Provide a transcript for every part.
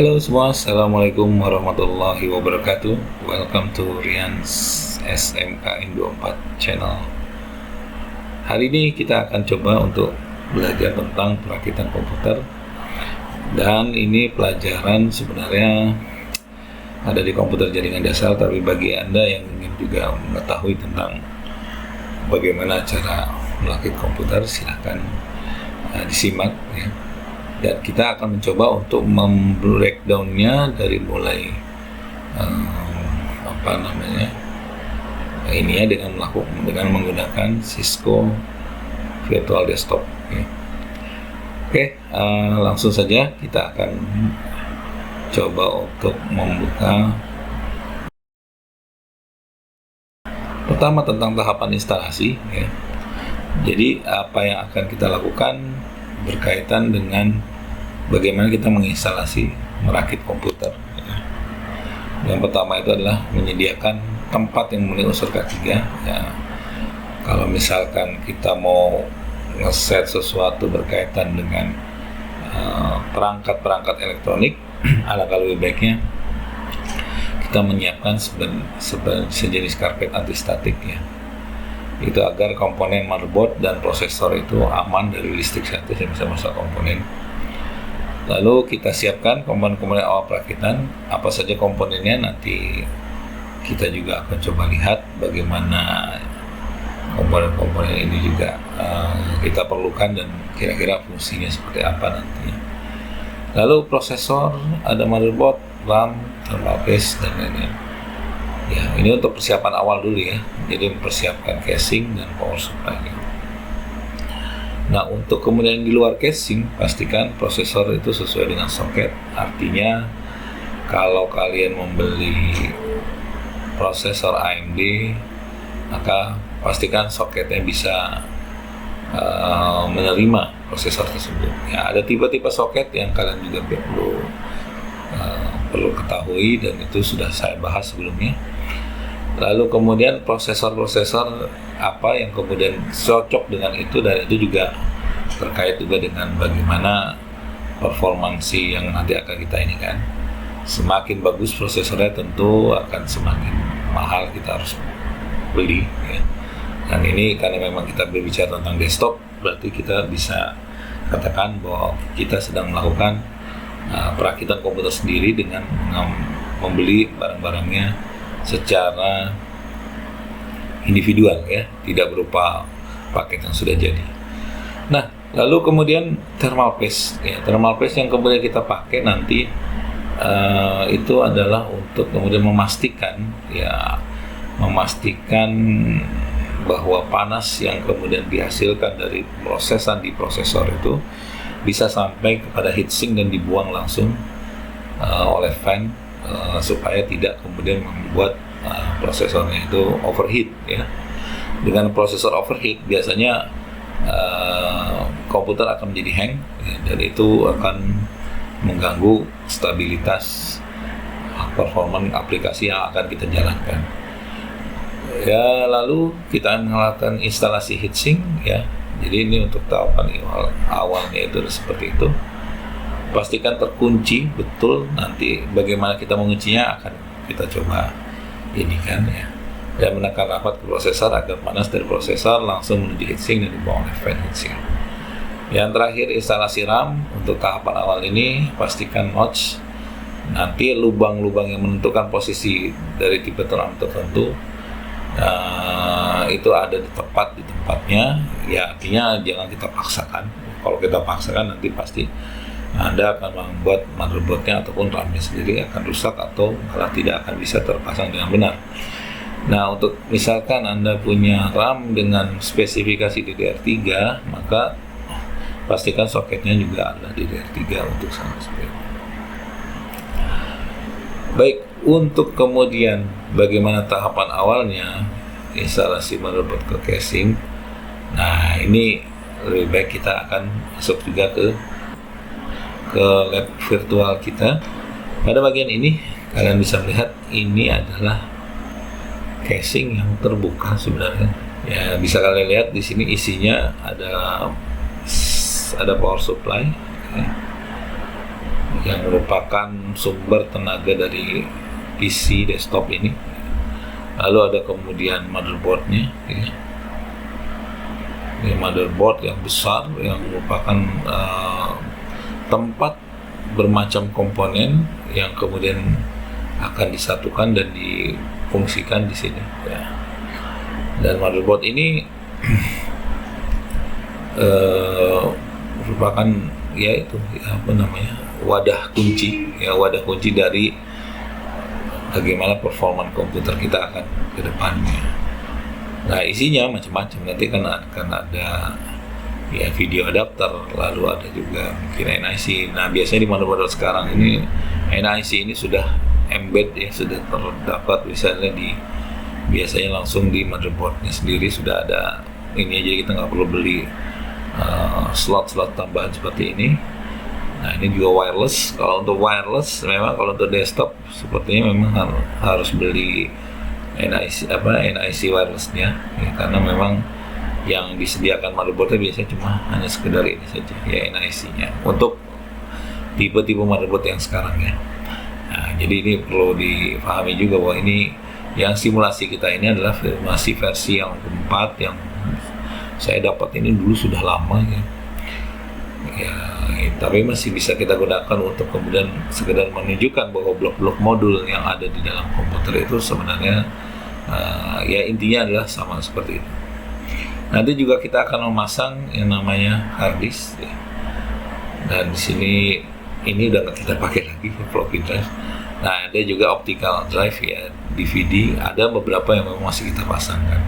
Halo semua, Assalamualaikum warahmatullahi wabarakatuh. Welcome to Rian's SMKN 24 channel. Hari ini kita akan coba untuk belajar tentang perakitan komputer. Dan ini pelajaran sebenarnya ada di komputer jaringan dasar, tapi bagi Anda yang ingin juga mengetahui tentang bagaimana cara merakit komputer, silahkan disimak ya. Dan kita akan mencoba untuk membreakdownnya dari mulai ini ya, dengan menggunakan Cisco Virtual Desktop ya. Oke, langsung saja kita akan coba untuk membuka. Pertama tentang tahapan instalasi ya. Jadi apa yang akan kita lakukan berkaitan dengan bagaimana kita menginstalasi merakit komputer ya. Yang pertama itu adalah menyediakan tempat yang memenuhi unsur K3 ya. Kalau misalkan kita mau ngeset sesuatu berkaitan dengan perangkat-perangkat elektronik, alangkah lebih baiknya kita menyiapkan sejenis karpet antistatik ya. Itu agar komponen motherboard dan prosesor itu aman dari listrik statis yang bisa masuk komponen. Lalu kita siapkan komponen-komponen awal perakitan, apa saja komponennya, nanti kita juga akan coba lihat bagaimana komponen-komponen ini juga kita perlukan dan kira-kira fungsinya seperti apa nanti. Lalu prosesor, ada motherboard, RAM, thermal paste, dan lain-lain. Ya, ini untuk persiapan awal dulu ya. Jadi mempersiapkan casing dan power supply. Nah, untuk kemudian di luar casing, pastikan prosesor itu sesuai dengan soket. Artinya kalau kalian membeli prosesor AMD, maka pastikan soketnya bisa menerima prosesor tersebut. Ya, ada tipe-tipe soket yang kalian juga perlu ketahui, dan itu sudah saya bahas sebelumnya. Lalu kemudian prosesor-prosesor apa yang kemudian cocok dengan itu, dan itu juga terkait juga dengan bagaimana performansi yang nanti akan kita ini kan. Semakin bagus prosesornya tentu akan semakin mahal kita harus beli ya. Dan ini karena memang kita berbicara tentang desktop, berarti kita bisa katakan bahwa kita sedang melakukan perakitan komputer sendiri dengan membeli barang-barangnya secara individual ya, tidak berupa paket yang sudah jadi. Nah, lalu kemudian thermal paste ya. Thermal paste yang kemudian kita pakai nanti itu adalah untuk kemudian memastikan bahwa panas yang kemudian dihasilkan dari prosesan di prosesor itu bisa sampai kepada heatsink dan dibuang langsung oleh fan, supaya tidak kemudian membuat prosesornya itu overheat ya. Dengan prosesor overheat biasanya komputer akan menjadi hang ya, dan itu akan mengganggu stabilitas performa aplikasi yang akan kita jalankan ya. Lalu kita melakukan instalasi heatsink ya. Jadi ini untuk tahapan awalnya itu seperti itu. Pastikan terkunci betul. Nanti bagaimana kita menguncinya akan kita coba ini kan ya. Dan menekan rapat ke prosesor agar panas dari prosesor langsung menuju heatsink dan dibawa oleh fan heatsink. Yang terakhir, instalasi RAM. Untuk tahapan awal ini pastikan notch, nanti lubang-lubang yang menentukan posisi dari tipe RAM tertentu itu ada di tempatnya ya. Artinya jangan kita paksakan. Kalau kita paksakan nanti pasti Anda akan membuat motherboardnya ataupun RAM-nya sendiri akan rusak atau malah tidak akan bisa terpasang dengan benar. Nah, untuk misalkan Anda punya RAM dengan spesifikasi DDR3, maka pastikan soketnya juga ada DDR3 untuk sama seperti itu. Baik, untuk kemudian bagaimana tahapan awalnya instalasi motherboard ke casing. Nah, ini lebih baik kita akan masuk juga ke lab virtual kita. Pada bagian ini kalian bisa melihat ini adalah casing yang terbuka sebenarnya. Ya, bisa kalian lihat di sini isinya ada power supply ya. yang merupakan sumber tenaga dari PC desktop ini. Lalu ada kemudian motherboardnya, ya. Ini motherboard yang besar yang merupakan tempat bermacam komponen yang kemudian akan disatukan dan difungsikan di sini, ya. Dan motherboard ini merupakan wadah kunci dari bagaimana performa komputer kita akan ke depannya. Nah, isinya macam-macam, nanti kan akan ada ya video adapter, lalu ada juga mungkin NIC. Nah, biasanya di motherboard sekarang ini NIC ini sudah embed, ya, sudah terdapat misalnya biasanya langsung di motherboardnya sendiri sudah ada ini, jadi kita nggak perlu beli slot-slot tambahan seperti ini. Nah, ini juga wireless. Kalau untuk wireless, memang kalau untuk desktop sepertinya memang harus beli NIC wirelessnya, ya, karena memang yang disediakan motherboardnya biasanya hanya sekedar ini saja, ya, NIC-nya untuk tipe-tipe motherboard yang sekarang, ya. Nah, jadi ini perlu dipahami juga bahwa ini yang simulasi kita ini adalah masih versi yang keempat, yang saya dapat ini dulu sudah lama, ya. Tapi masih bisa kita gunakan untuk kemudian sekedar menunjukkan bahwa blok-blok modul yang ada di dalam komputer itu sebenarnya ya intinya adalah sama seperti itu. Nanti juga kita akan memasang yang namanya hard disk, ya. Dan di sini ini udah nggak kita pakai lagi, floppy drive. Nah, ada juga optical drive, ya, DVD. Ada beberapa yang memang masih kita pasangkan.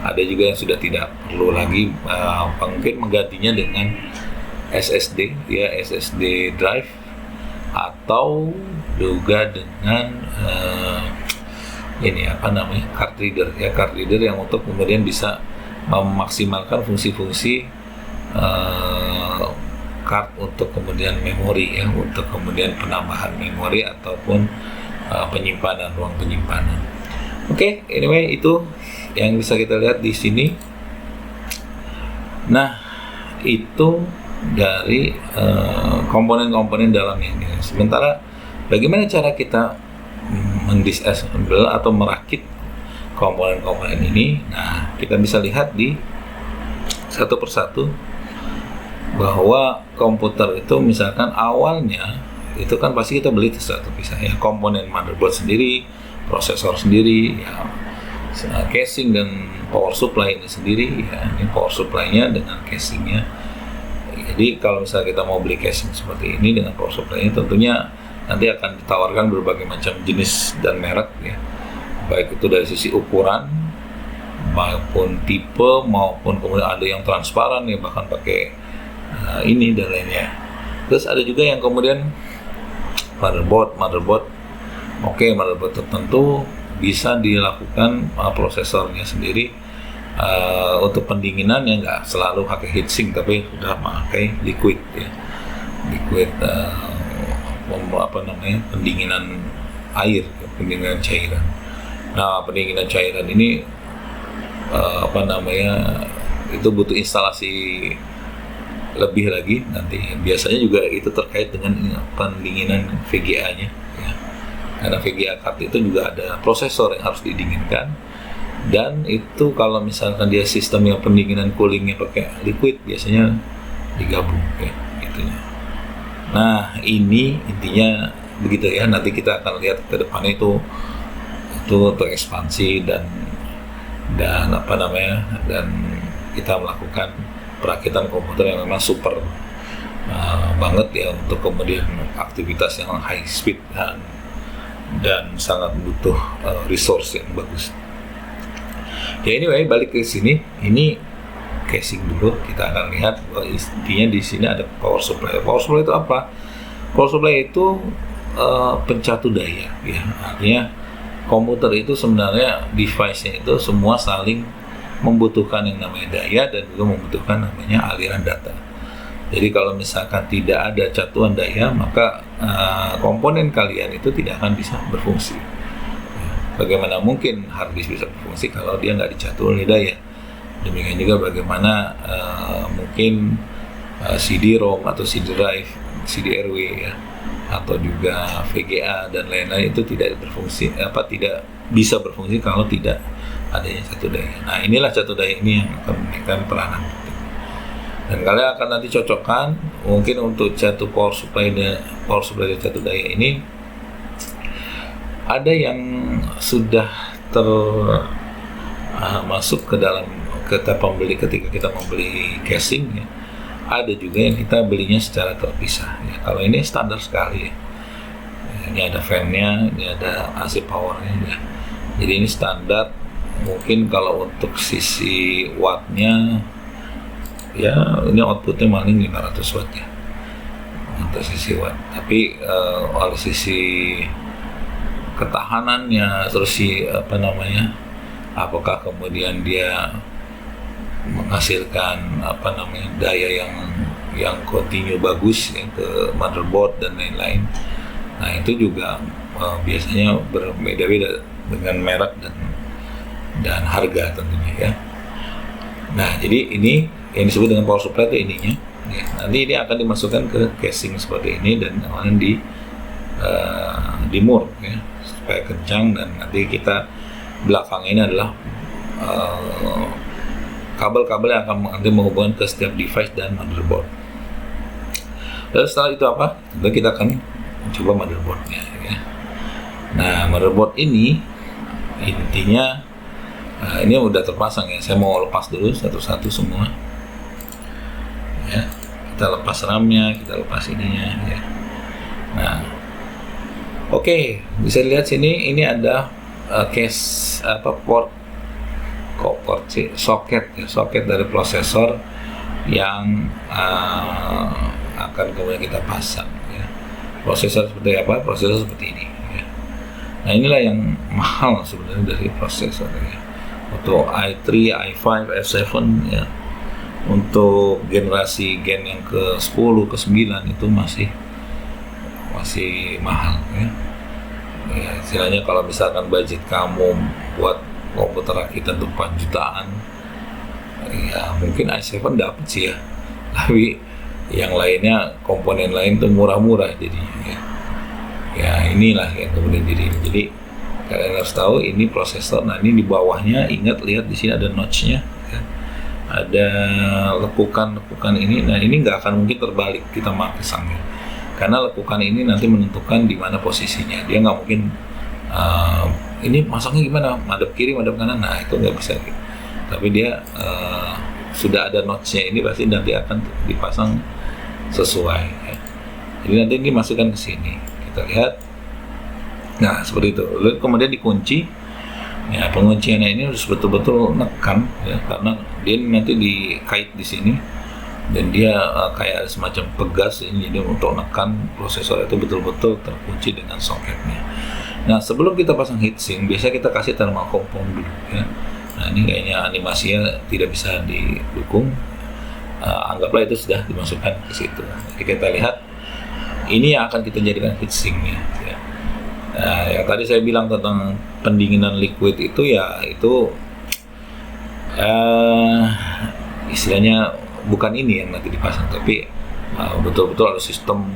Ada juga yang sudah tidak perlu lagi, mungkin menggantinya dengan SSD, ya, SSD drive, atau juga dengan card reader, ya, card reader yang untuk kemudian bisa memaksimalkan fungsi-fungsi card untuk kemudian memori, ya, untuk kemudian penambahan memori ataupun ruang penyimpanan. Oke, anyway, itu yang bisa kita lihat di sini. Nah, itu dari komponen-komponen dalamnya ini. Sementara bagaimana cara kita mendisassemble atau merakit komponen-komponen ini? Nah, kita bisa lihat di satu persatu bahwa komputer itu misalkan awalnya itu kan pasti kita beli satu pisah, ya, komponen motherboard sendiri, prosesor sendiri, ya, casing dan power supply ini sendiri, ya. Ini power supply-nya dengan casingnya. Jadi kalau misalnya kita mau beli casing seperti ini dengan power supply-nya, tentunya nanti akan ditawarkan berbagai macam jenis dan merek, ya, baik itu dari sisi ukuran maupun tipe, maupun kemudian ada yang transparan, ya, bahkan pakai ini dan lainnya. Terus ada juga yang kemudian motherboard tertentu bisa dilakukan prosesornya sendiri. Untuk pendinginan ya nggak selalu pakai heatsink, tapi sudah pakai liquid, ya, pendinginan air, pendinginan cairan. Nah, pendinginan cairan ini itu butuh instalasi lebih lagi nanti. Biasanya juga itu terkait dengan pendinginan VGA-nya, ya. Karena VGA card itu juga ada prosesor yang harus didinginkan. Dan itu kalau misalkan dia sistemnya pendinginan coolingnya pakai liquid, biasanya digabung, kayak gitu. Nah, ini intinya begitu, ya. Nanti kita akan lihat ke depannya itu terekspansi dan kita melakukan perakitan komputer yang memang super banget, ya, untuk kemudian aktivitas yang high speed dan sangat butuh resource yang bagus. Ya, anyway, balik ke sini. Ini casing dulu. Kita akan lihat bahwa intinya di sini ada power supply. Power supply itu apa? Power supply itu pencatu daya, ya. Artinya komputer itu sebenarnya device-nya itu semua saling membutuhkan yang namanya daya dan juga membutuhkan namanya aliran data. Jadi kalau misalkan tidak ada catuan daya, maka komponen kalian itu tidak akan bisa berfungsi. Bagaimana mungkin hard disk bisa berfungsi kalau dia nggak dicatu oleh daya? Demikian juga bagaimana mungkin CD-ROM atau CD drive, CD-RW, ya, atau juga VGA dan lain-lain itu tidak tidak bisa berfungsi kalau tidak adanya catu daya. Nah, inilah catu daya ini yang akan memberikan peranan penting. Dan kalian akan nanti cocokkan mungkin untuk power supply dari catu daya ini ada yang sudah masuk ke dalam kita pembeli ketika kita membeli casing ya. Ada juga yang kita belinya secara terpisah ya. Kalau ini standar sekali ya. Ini ada fan-nya, ini ada AC power-nya ya. Jadi ini standar. Mungkin kalau untuk sisi wattnya ya ini outputnya paling 500 watt ya untuk sisi watt. Tapi oleh sisi ketahanannya, terus apakah kemudian dia menghasilkan daya yang continue bagus ya, ke motherboard dan lain-lain. Nah, itu juga biasanya berbeda-beda dengan merek dan harga tentunya ya. Nah, jadi ini yang disebut dengan power supply itu ininya ya. Nanti ini akan dimasukkan ke casing seperti ini dan kemudian dimur ya, supaya kencang. Dan nanti kita belakang ini adalah kabel-kabel yang akan nanti menghubungkan ke setiap device dan motherboard. Lalu setelah itu apa? Tentu kita akan coba motherboardnya ya. Nah, motherboard ini intinya ini udah terpasang ya. Saya mau lepas dulu satu-satu semua ya. Kita lepas RAM-nya, kita lepas ininya ya. Nah, oke, bisa lihat sini ini ada soket dari prosesor yang akan kemudian kita pasang ya. Prosesor seperti apa? Prosesor seperti ini ya. Nah, inilah yang mahal sebenarnya dari prosesor ya. Untuk i3, i5, f7 ya, untuk gen yang ke-10, ke-9 itu masih mahal ya. Ya, istilahnya kalau misalkan budget kamu buat komputer rakitan tuh 4 jutaan ya, mungkin i7 dapat sih ya, tapi yang lainnya, komponen lain tuh murah-murah jadinya ya. Ya, inilah yang kemudian jadi kalian harus tahu ini prosesor. Nah, ini di bawahnya, lihat di sini ada notch-nya ya. Ada lekukan ini. Nah, ini nggak akan mungkin terbalik kita pasangnya, karena lekukan ini nanti menentukan di mana posisinya. Dia nggak mungkin ini masangnya gimana, madep kiri, madep kanan. Nah, itu nggak bisa gitu. Tapi dia sudah ada notch-nya, ini pasti nanti akan dipasang sesuai ya. Jadi nanti ini masukkan ke sini, kita lihat. Nah, seperti itu. Lalu kemudian dikunci ya. Pengunciannya ini harus betul-betul nekan ya, karena dia nanti dikait di sini dan dia kayak semacam pegas ini. Jadi untuk nekan prosesor itu betul-betul terkunci dengan soketnya. Nah, sebelum kita pasang heatsink, biasanya kita kasih thermal compound dulu ya. Nah, ini kayaknya animasinya tidak bisa didukung. Anggaplah itu sudah dimasukkan ke situ. Jadi kita lihat ini yang akan kita jadikan heatsinknya ya. Nah, yang tadi saya bilang tentang pendinginan liquid itu ya, itu istilahnya bukan ini yang nanti dipasang, tapi betul-betul ada sistem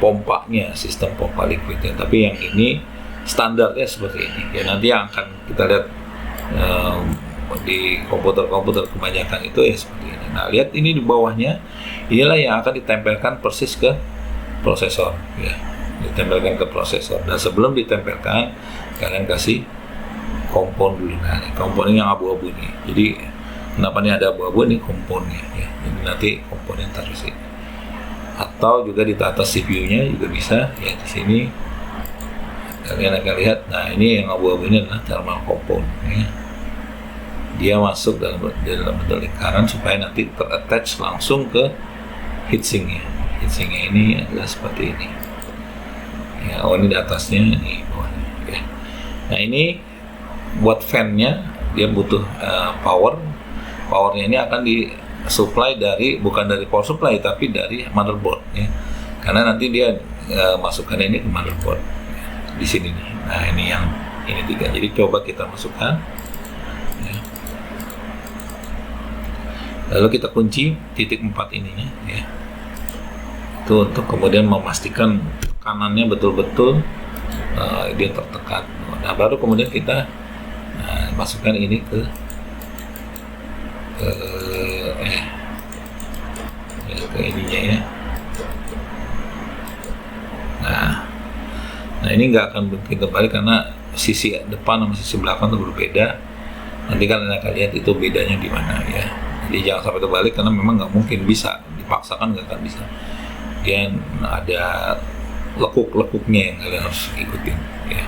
pompanya, sistem pompa liquidnya. Tapi yang ini standarnya seperti ini ya. Nanti yang akan kita lihat di komputer kebanyakan itu ya seperti ini. Nah, lihat ini di bawahnya, inilah yang akan ditempelkan persis ke prosesor ya, ditempelkan ke prosesor. Dan sebelum ditempelkan, kalian kasih kompon dulu. Nah, kompon yang abu-abu nih. Jadi kenapa ini ada abu-abu, ini komponnya ya. Jadi nanti komponen taruh sini. Atau juga di atas CPU-nya juga bisa ya, di sini kalian akan lihat. Nah, ini yang abu-abu ini adalah thermal compound ya. Dia masuk dalam bentuk lingkaran supaya nanti ter-attach langsung ke heatsinknya. Heatsinknya ini adalah seperti ini ya. Oh, ini di atasnya, ini bawahnya ya. Nah, ini buat fan-nya dia butuh powernya ini akan disupply bukan dari power supply tapi dari motherboard ya, karena nanti dia masukkan ini ke motherboard ya, di sini nih. Nah, ini yang ini 3. Jadi coba kita masukkan ya. Lalu kita kunci titik 4 ininya ya, itu untuk kemudian memastikan tekanannya betul-betul dia tertekan. Nah, baru kemudian kita masukkan ini ke ininya ya. Nah ini nggak akan begitu kembali karena sisi depan sama sisi belakang itu berbeda. Nanti kalian akan lihat itu bedanya di mana ya. Jadi jangan sampai terbalik karena memang nggak mungkin bisa, dipaksakan nggak akan bisa. Dia ada lekuk-lekuknya yang kalian harus ikutin ya.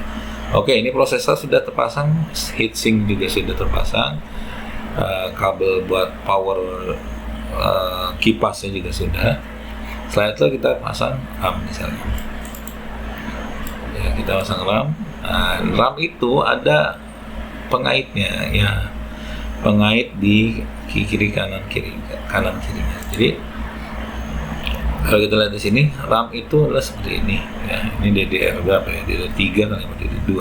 Oke, ini prosesor sudah terpasang, heatsink juga sudah terpasang, kabel buat power kipasnya juga sudah. Setelah itu kita pasang RAM misalnya. Ya, kita pasang RAM. Nah, RAM itu ada pengaitnya ya, pengait di kiri kanan kirinya. Jadi kalau kita lihat di sini, RAM itu adalah seperti ini ya. Ini DDR berapa ya? DDR3 kali sama DDR2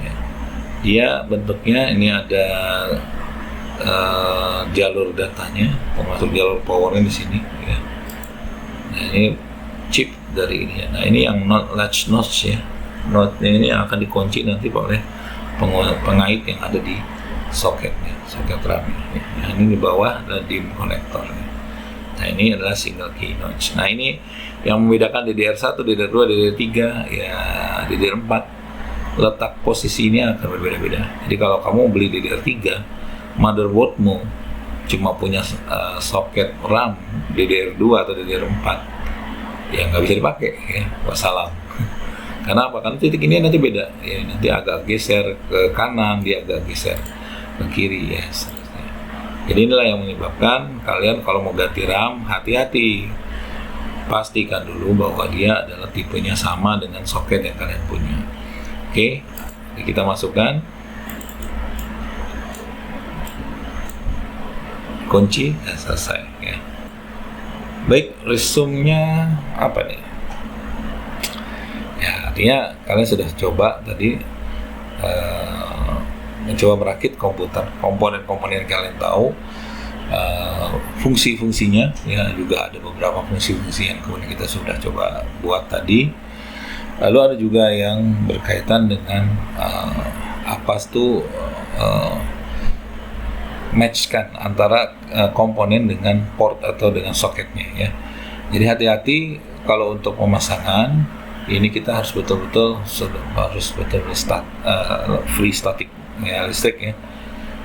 ya. Dia bentuknya ini ada jalur datanya, termasuk jalur powernya di sini ya. Nah ini chip dari ini ya. Nah ini yang latch notch ya. Notnya ini yang akan dikunci nanti oleh pengait yang ada di soketnya, soket RAM ya. Nah ini di bawah ada DIMM connector ya. Nah ini adalah single key notch. Nah ini yang membedakan DDR1, DDR2, DDR3 ya, DDR4 letak posisinya akan berbeda-beda. Jadi kalau kamu beli DDR3, motherboardmu cuma punya soket RAM DDR2 atau DDR4 ya nggak bisa dipakai ya, wassalam. Karena apa? Karena titik ini nanti beda ya, nanti agak geser ke kanan, dia agak geser ke kiri ya. Jadi inilah yang menyebabkan kalian kalau mau ganti RAM hati-hati, pastikan dulu bahwa dia adalah tipenya sama dengan soket yang kalian punya. Oke, jadi kita masukkan kunci dan selesai ya. Baik, resume-nya apa nih? Ya artinya kalian sudah coba tadi mencoba merakit komputer, komponen-komponen yang kalian tahu, fungsi-fungsinya ya, juga ada beberapa fungsi-fungsi yang kemudian kita sudah coba buat tadi. Lalu ada juga yang berkaitan dengan apa itu matchkan antara komponen dengan port atau dengan soketnya ya. Jadi hati-hati kalau untuk pemasangan ini kita harus betul-betul free static ya, listrik ya.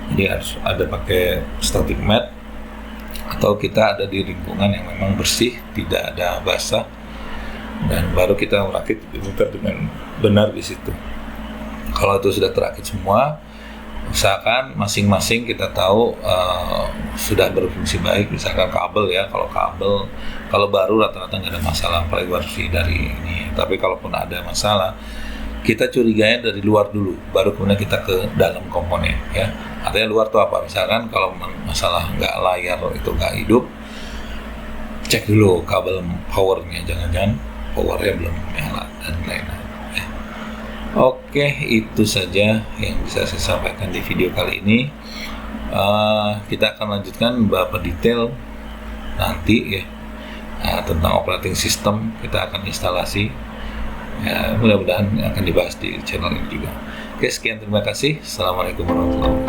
Jadi harus ada pakai static mat atau kita ada di lingkungan yang memang bersih, tidak ada basah, dan baru kita merakit komputer dengan benar di situ. Kalau itu sudah terakit semua, usahakan masing-masing kita tahu sudah berfungsi baik. Misalkan kabel ya, kalau baru rata-rata nggak ada masalah, apalagi versi dari ini. Tapi kalaupun ada masalah, kita curiganya dari luar dulu, baru kemudian kita ke dalam komponen ya. Artinya luar itu apa? Misalkan kalau masalah nggak layar itu nggak hidup, cek dulu kabel powernya, jangan-jangan powernya belum nyala dan lain-lain ya. Oke, itu saja yang bisa saya sampaikan di video kali ini. Kita akan lanjutkan beberapa detail nanti ya, tentang operating system kita akan instalasi ya, mudah-mudahan akan dibahas di channel ini juga. Oke, sekian, terima kasih. Assalamualaikum warahmatullahi wabarakatuh.